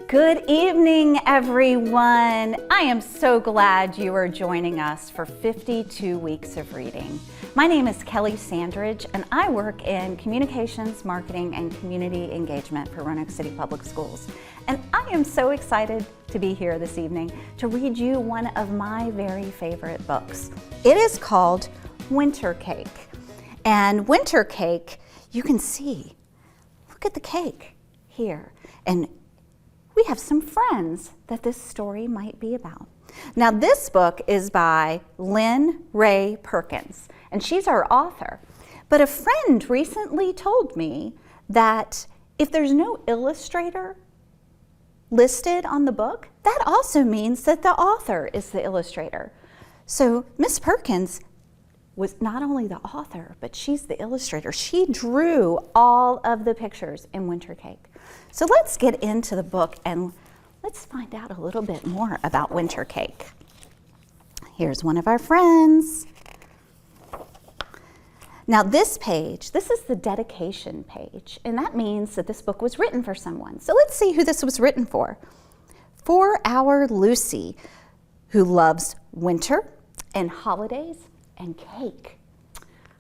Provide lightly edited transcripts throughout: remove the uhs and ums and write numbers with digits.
Good evening, everyone. I am so glad you are joining us for 52 weeks of reading. My name is Kelly Sandridge, and I work in communications, marketing, and community engagement for Roanoke City Public Schools. And I am so excited to be here this evening to read you one of my very favorite books. It is called Wintercake. And Wintercake, you can see, look at the cake here. And we have some friends that this story might be about. Now, this book is by Lynn Perkins, and she's our author. But a friend recently told me that if there's no illustrator listed on the book, that also means that the author is the illustrator. So Miss Perkins was not only the author, but she's the illustrator. She drew all of the pictures in Wintercake. So let's get into the book and let's find out a little bit more about Wintercake. Here's one of our friends. Now this page, this is the dedication page, and that means that this book was written for someone. So let's see who this was written for. For our Lucy, who loves winter and holidays and cake.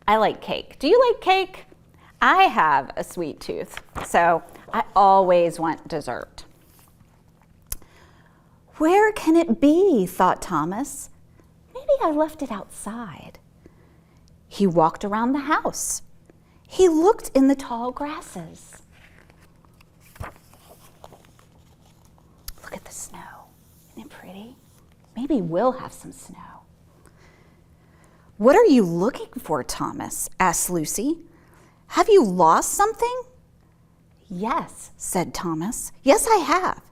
I like cake. Do you like cake? I have a sweet tooth, so I always want dessert. Where can it be, thought Thomas. Maybe I left it outside. He walked around the house. He looked in the tall grasses. Look at the snow. Isn't it pretty? Maybe we'll have some snow. What are you looking for, Thomas? Asked Lucy. Have you lost something? Yes, said Thomas. Yes, I have.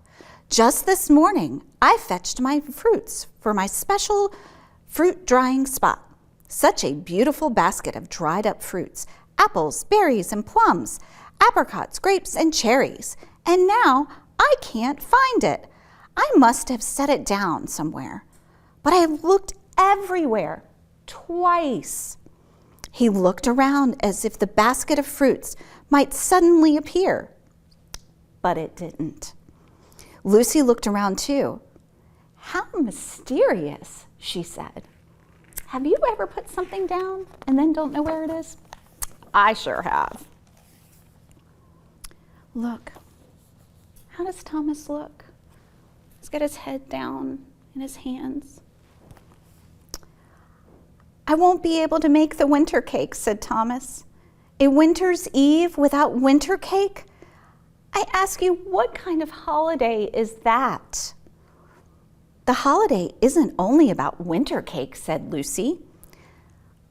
Just this morning, I fetched my fruits for my special fruit drying spot. Such a beautiful basket of dried up fruits, apples, berries, and plums, apricots, grapes, and cherries. And now I can't find it. I must have set it down somewhere. But I have looked everywhere, twice. He looked around as if the basket of fruits might suddenly appear, but it didn't. Lucy looked around too. How mysterious, she said. Have you ever put something down and then don't know where it is? I sure have. Look. How does Thomas look? He's got his head down in his hands. I won't be able to make the winter cake, said Thomas. A winter's eve without winter cake? I ask you, what kind of holiday is that? The holiday isn't only about winter cake, said Lucy.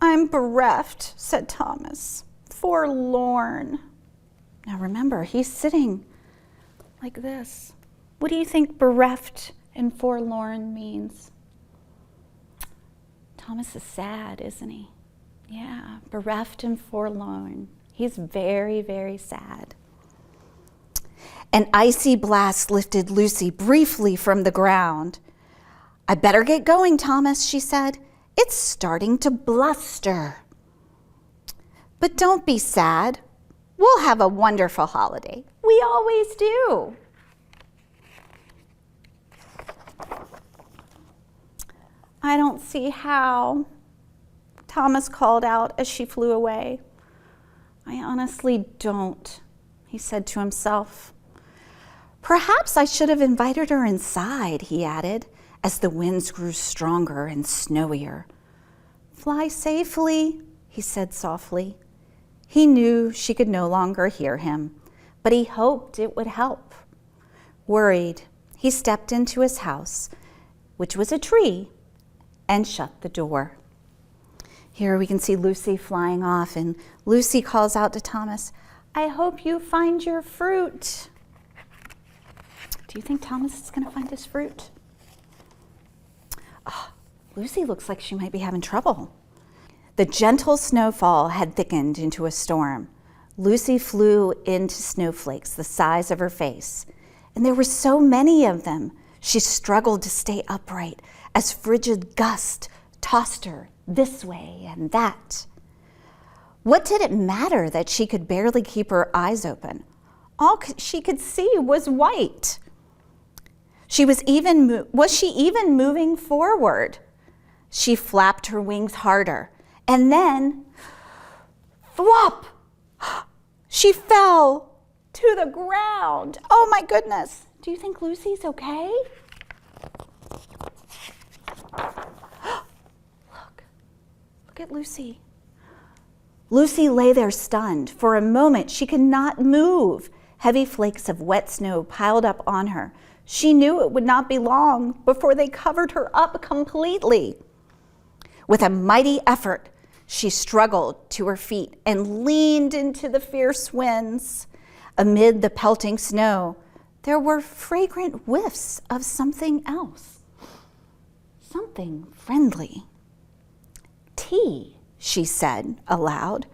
I'm bereft, said Thomas. Forlorn. Now remember, he's sitting like this. What do you think bereft and forlorn means? Thomas is sad, isn't he? Yeah, bereft and forlorn. He's very, very sad. An icy blast lifted Lucy briefly from the ground. I better get going, Thomas, she said. It's starting to bluster. But don't be sad. We'll have a wonderful holiday. We always do. I don't see how, Thomas called out as she flew away. I honestly don't, he said to himself. Perhaps I should have invited her inside, he added, as the winds grew stronger and snowier. Fly safely, he said softly. He knew she could no longer hear him, but he hoped it would help. Worried, he stepped into his house, which was a tree, and shut the door. Here we can see Lucy flying off, and Lucy calls out to Thomas, I hope you find your fruit. Do you think Thomas is going to find his fruit? Oh, Lucy looks like she might be having trouble. The gentle snowfall had thickened into a storm. Lucy flew into snowflakes the size of her face, and there were so many of them. She struggled to stay upright as frigid gusts tossed her this way and that. What did it matter that she could barely keep her eyes open? All she could see was white. Was she even moving forward? She flapped her wings harder, and then, thwop! She fell to the ground. Oh my goodness. Do you think Lucy's okay? Look at Lucy. Lucy lay there stunned. For a moment, she could not move. Heavy flakes of wet snow piled up on her. She knew it would not be long before they covered her up completely. With a mighty effort, she struggled to her feet and leaned into the fierce winds. Amid the pelting snow, there were fragrant whiffs of something else, something friendly. Tea, she said aloud,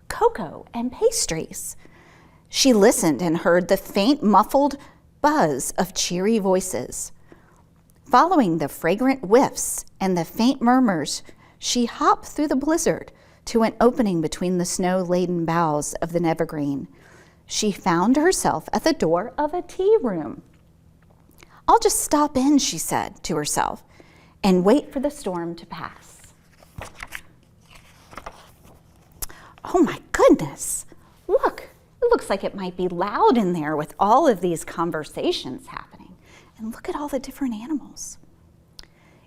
cocoa and pastries. She listened and heard the faint, muffled buzz of cheery voices. Following the fragrant whiffs and the faint murmurs, she hopped through the blizzard to an opening between the snow-laden boughs of the evergreen. She found herself at the door of a tea room. "I'll just stop in," she said to herself, "and wait for the storm to pass." Oh my goodness, look, it looks like it might be loud in there with all of these conversations happening. And look at all the different animals.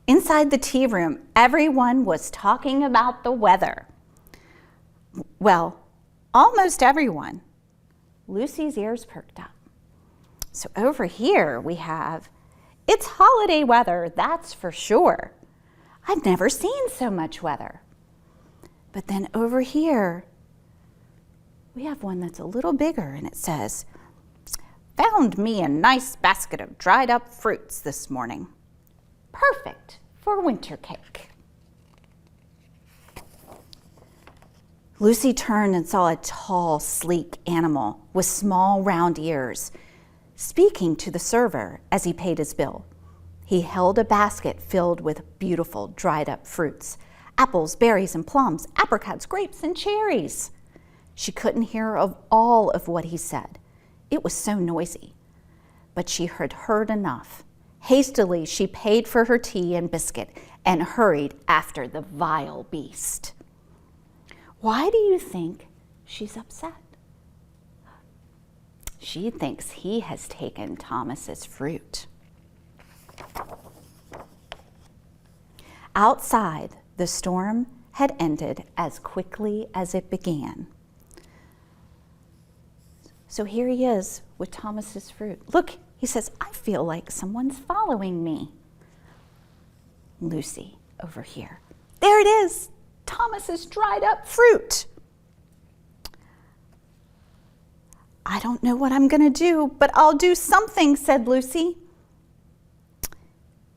Inside the tea room, everyone was talking about the weather. Well, almost everyone. Lucy's ears perked up. So over here we have, it's holiday weather, that's for sure. I've never seen so much weather. But then over here, we have one that's a little bigger, and it says, "Found me a nice basket of dried up fruits this morning. Perfect for winter cake." Lucy turned and saw a tall, sleek animal with small, round ears, speaking to the server as he paid his bill. He held a basket filled with beautiful, dried-up fruits, apples, berries, and plums, apricots, grapes, and cherries. She couldn't hear all of what he said. It was so noisy. But she had heard enough. Hastily, she paid for her tea and biscuit and hurried after the vile beast. Why do you think she's upset? She thinks he has taken Thomas's fruit. Outside, the storm had ended as quickly as it began. So here he is with Thomas's fruit. Look, he says, "I feel like someone's following me." Lucy, over here. There it is, Thomas's dried up fruit. "I don't know what I'm going to do, but I'll do something," said Lucy.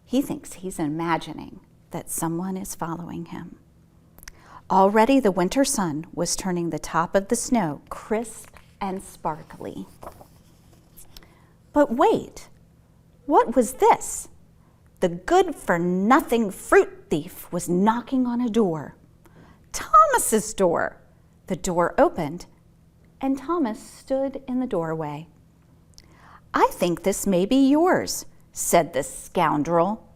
He thinks he's imagining that someone is following him. Already the winter sun was turning the top of the snow crisp and sparkly. But wait, what was this? The good-for-nothing fruit thief was knocking on a door. Thomas's door. The door opened, and Thomas stood in the doorway. "I think this may be yours," said the scoundrel.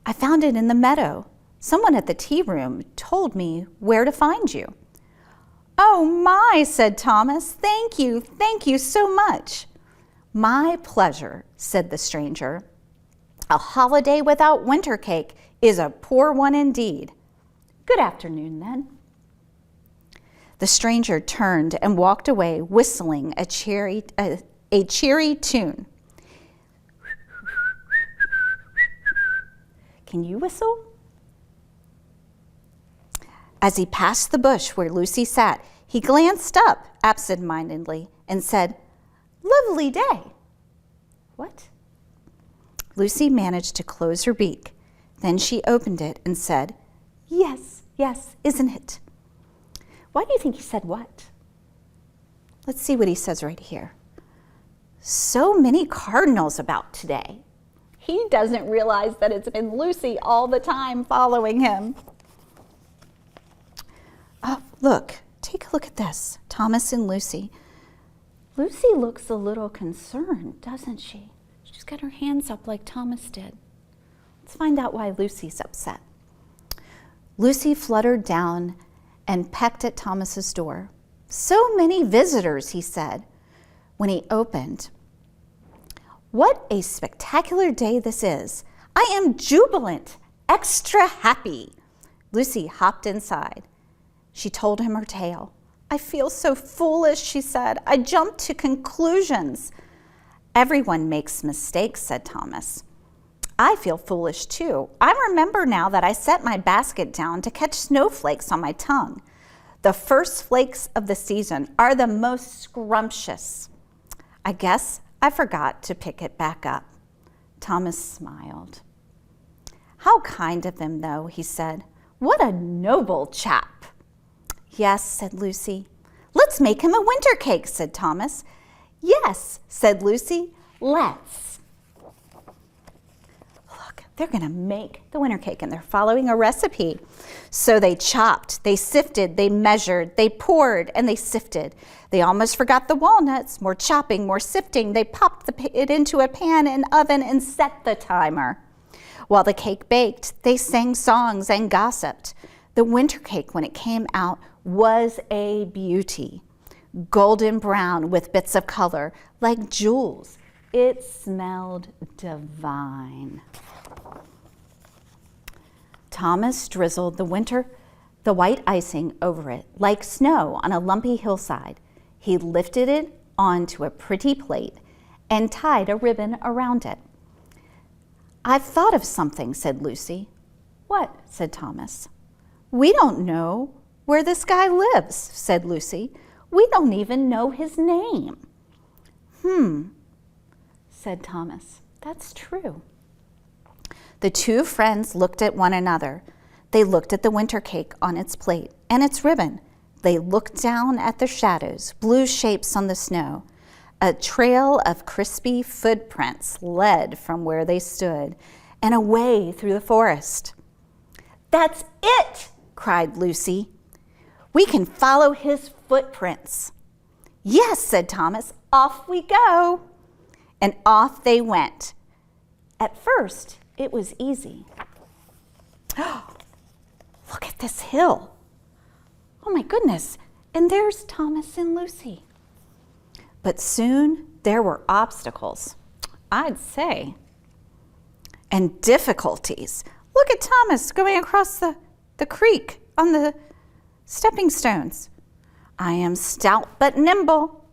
"I found it in the meadow. Someone at the tea room told me where to find you." "Oh my," said Thomas. Thank you so much." "My pleasure," said the stranger. "A holiday without winter cake is a poor one indeed. Good afternoon, then." The stranger turned and walked away, whistling a cheery tune. Can you whistle? As he passed the bush where Lucy sat, he glanced up absent-mindedly and said, "Lovely day." "What?" Lucy managed to close her beak. Then she opened it and said, Yes, isn't it?" Why do you think he said what? Let's see what he says right here. "So many cardinals about today." He doesn't realize that it's been Lucy all the time following him. Oh, look, take a look at this. Thomas and Lucy. Lucy looks a little concerned, doesn't she? She's She's got her hands up like Thomas did. Let's find out why Lucy's upset. Lucy fluttered down and pecked at Thomas's door. "So many visitors," he said when he opened. "What a spectacular day this is. I am jubilant, extra happy." Lucy hopped inside. She told him her tale. "I feel so foolish," she said. "I jumped to conclusions." "Everyone makes mistakes," said Thomas. "I feel foolish too. I remember now that I set my basket down to catch snowflakes on my tongue. The first flakes of the season are the most scrumptious. I guess I forgot to pick it back up." Thomas smiled. "How kind of him, though," he said. "What a noble chap." "Yes," said Lucy. "Let's make him a Wintercake," said Thomas. "Yes," said Lucy. "Let's." Look, they're going to make the Wintercake, and they're following a recipe. So they chopped, they sifted, they measured, they poured, and they sifted. They almost forgot the walnuts. More chopping, more sifting. They popped it into a pan and oven and set the timer. While the cake baked, they sang songs and gossiped. The Wintercake, when it came out, was a beauty. Golden brown with bits of color, like jewels. It smelled divine. Thomas drizzled the white icing over it, like snow on a lumpy hillside. He lifted it onto a pretty plate and tied a ribbon around it. "I've thought of something," said Lucy. "What?" said Thomas. "We don't know where this guy lives," said Lucy. "We don't even know his name." Said Thomas. "That's true." The two friends looked at one another. They looked at the Wintercake on its plate and its ribbon. They looked down at the shadows, blue shapes on the snow. A trail of crispy footprints led from where they stood and away through the forest. "That's it!" cried Lucy. "We can follow his footprints." "Yes," said Thomas. "Off we go." And off they went. At first, it was easy. Look at this hill. Oh my goodness. And there's Thomas and Lucy. But soon there were obstacles, I'd say, and difficulties. Look at Thomas going across the creek on the stepping stones. "I am stout but nimble."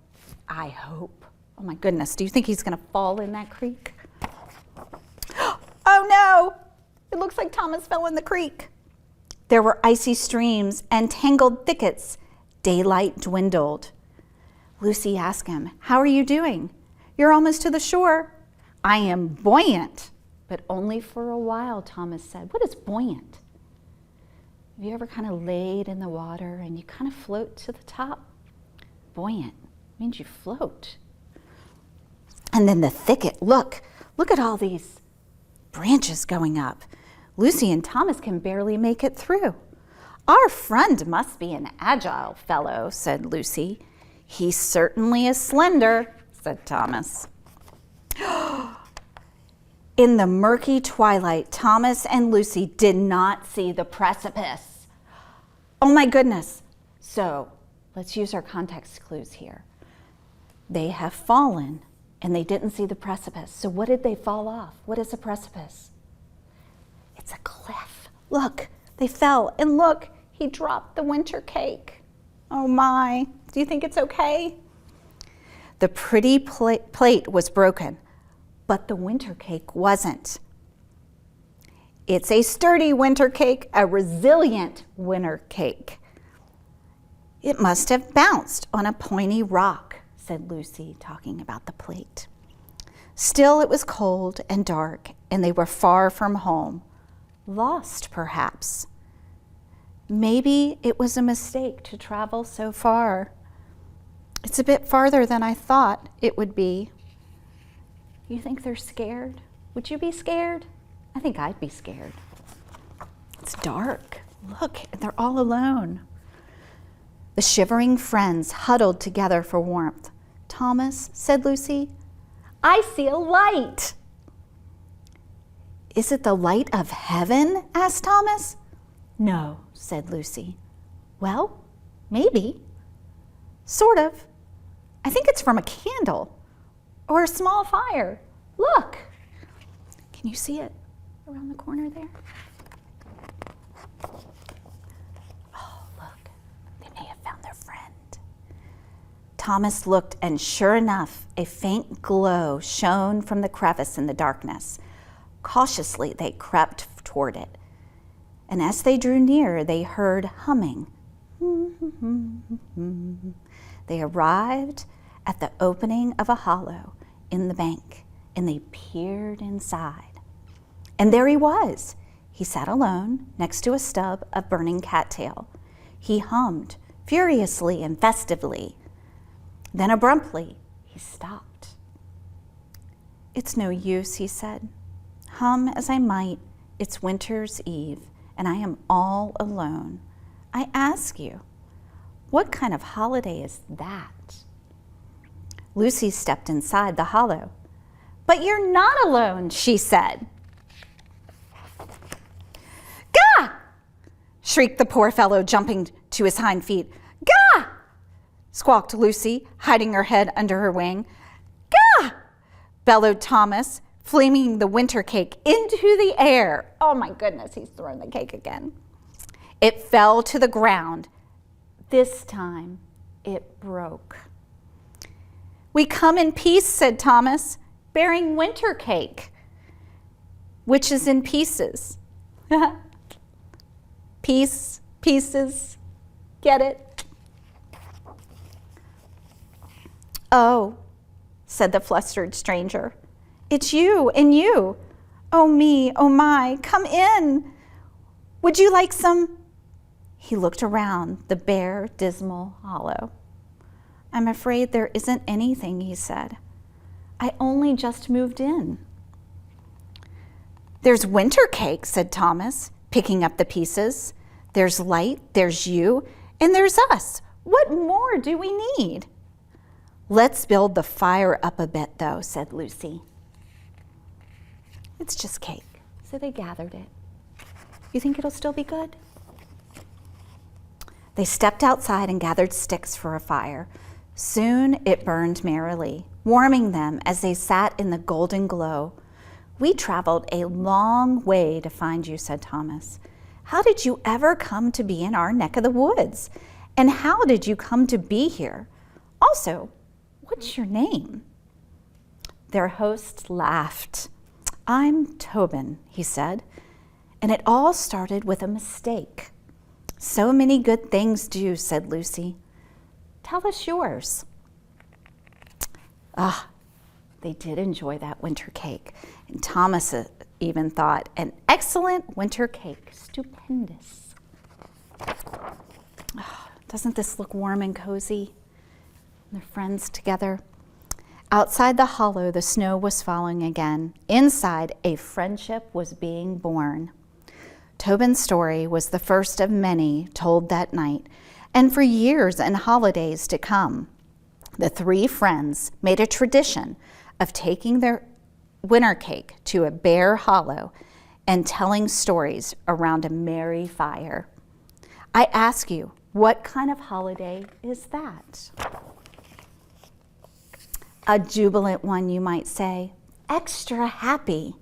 I hope. Oh my goodness, do you think he's going to fall in that creek? Oh no! It looks like Thomas fell in the creek. There were icy streams and tangled thickets. Daylight dwindled. Lucy asked him, "How are you doing?" "You're almost to the shore." "I am buoyant." "But only for a while," Thomas said. What is buoyant? Have you ever kind of laid in the water and you kind of float to the top? Buoyant means you float. And then the thicket, look at all these branches going up. Lucy and Thomas can barely make it through. "Our friend must be an agile fellow," said Lucy. "He certainly is slender," said Thomas. In the murky twilight, Thomas and Lucy did not see the precipice. Oh my goodness. So let's use our context clues here. They have fallen and they didn't see the precipice. So what did they fall off? What is a precipice? It's a cliff. Look, they fell, and look, he dropped the Wintercake. Oh my, do you think it's okay? The pretty plate was broken, but the Wintercake wasn't. It's a sturdy Wintercake, a resilient Wintercake. It must have bounced on a pointy rock, said Lucy, talking about the plate. Still, it was cold and dark, and they were far from home. Lost, perhaps. Maybe it was a mistake to travel so far. It's a bit farther than I thought it would be. You think they're scared? Would you be scared? I think I'd be scared. It's dark. Look, they're all alone. The shivering friends huddled together for warmth. Thomas, said Lucy, I see a light. Is it the light of heaven? Asked Thomas. No, said Lucy. Well, maybe. Sort of. I think it's from a candle or a small fire. Look. Can you see it around the corner there? Oh, look. They may have found their friend. Thomas looked, and sure enough, a faint glow shone from the crevice in the darkness. Cautiously, they crept toward it. And as they drew near, they heard humming. They arrived at the opening of a hollow in the bank, and they peered inside. And there he was. He sat alone next to a stub of burning cattail. He hummed furiously and festively. Then abruptly, he stopped. It's no use, he said. Hum as I might, it's winter's eve, and I am all alone. I ask you, what kind of holiday is that? Lucy stepped inside the hollow. But you're not alone, she said. Gah! Shrieked the poor fellow, jumping to his hind feet. Gah! Squawked Lucy, hiding her head under her wing. Gah! Bellowed Thomas, flinging the Wintercake into the air. Oh my goodness, he's thrown the cake again. It fell to the ground. This time, it broke. We come in peace, said Thomas, bearing Wintercake, which is in pieces. Peace, pieces, get it? Oh, said the flustered stranger, it's you and you. Oh me, oh my, come in. Would you like some? He looked around the bare, dismal hollow. I'm afraid there isn't anything, he said. I only just moved in. There's Wintercake, said Thomas, picking up the pieces. There's light, there's you, and there's us. What more do we need? Let's build the fire up a bit, though, said Lucy. It's just cake, so they gathered it. You think it'll still be good? They stepped outside and gathered sticks for a fire. Soon it burned merrily, warming them as they sat in the golden glow. We traveled a long way to find you, said Thomas. How did you ever come to be in our neck of the woods? And how did you come to be here? Also, what's your name? Their host laughed. I'm Tobin, he said, and it all started with a mistake. So many good things do, said Lucy. Tell us yours. They did enjoy that Wintercake, and Thomas even thought, an excellent Wintercake, stupendous. Doesn't this look warm and cozy? Their friends together. Outside the hollow, the snow was falling again. Inside, a friendship was being born. Tobin's story was the first of many told that night, and for years and holidays to come, the three friends made a tradition of taking their Wintercake to a bare hollow and telling stories around a merry fire. I ask you, what kind of holiday is that? A jubilant one, you might say. Extra happy.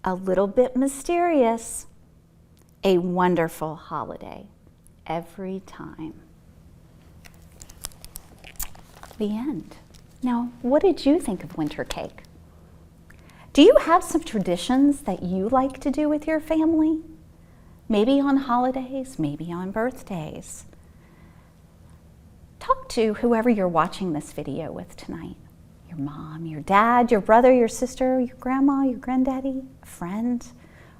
A little bit mysterious. A wonderful holiday. Every time. The end. Now, what did you think of Wintercake? Do you have some traditions that you like to do with your family? Maybe on holidays, maybe on birthdays. Talk to whoever you're watching this video with tonight. Your mom, your dad, your brother, your sister, your grandma, your granddaddy, a friend.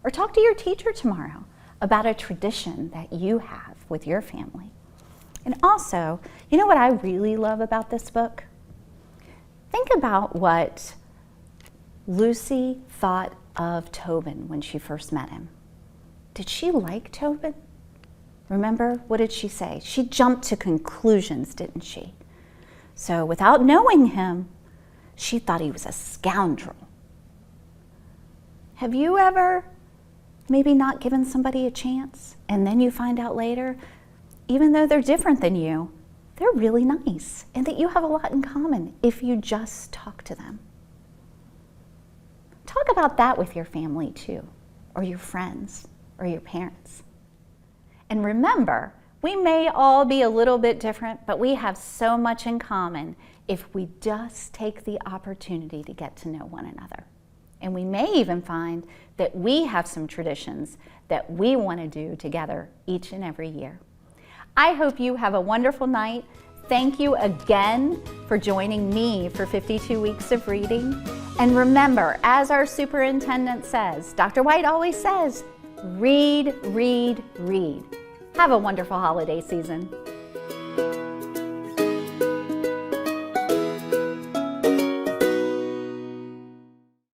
Or talk to your teacher tomorrow about a tradition that you have with your family. And also, you know what I really love about this book? Think about what Lucy thought of Tobin when she first met him. Did she like Tobin? Remember, what did she say? She jumped to conclusions, didn't she? So without knowing him, she thought he was a scoundrel. Have you ever maybe not given somebody a chance and then you find out later, even though they're different than you, they're really nice and that you have a lot in common if you just talk to them? Talk about that with your family too, or your friends, or your parents. And remember, we may all be a little bit different, but we have so much in common if we just take the opportunity to get to know one another. And we may even find that we have some traditions that we want to do together each and every year. I hope you have a wonderful night. Thank you again for joining me for 52 weeks of reading. And remember, as our superintendent says, Dr. White always says, read, read, read. Have a wonderful holiday season.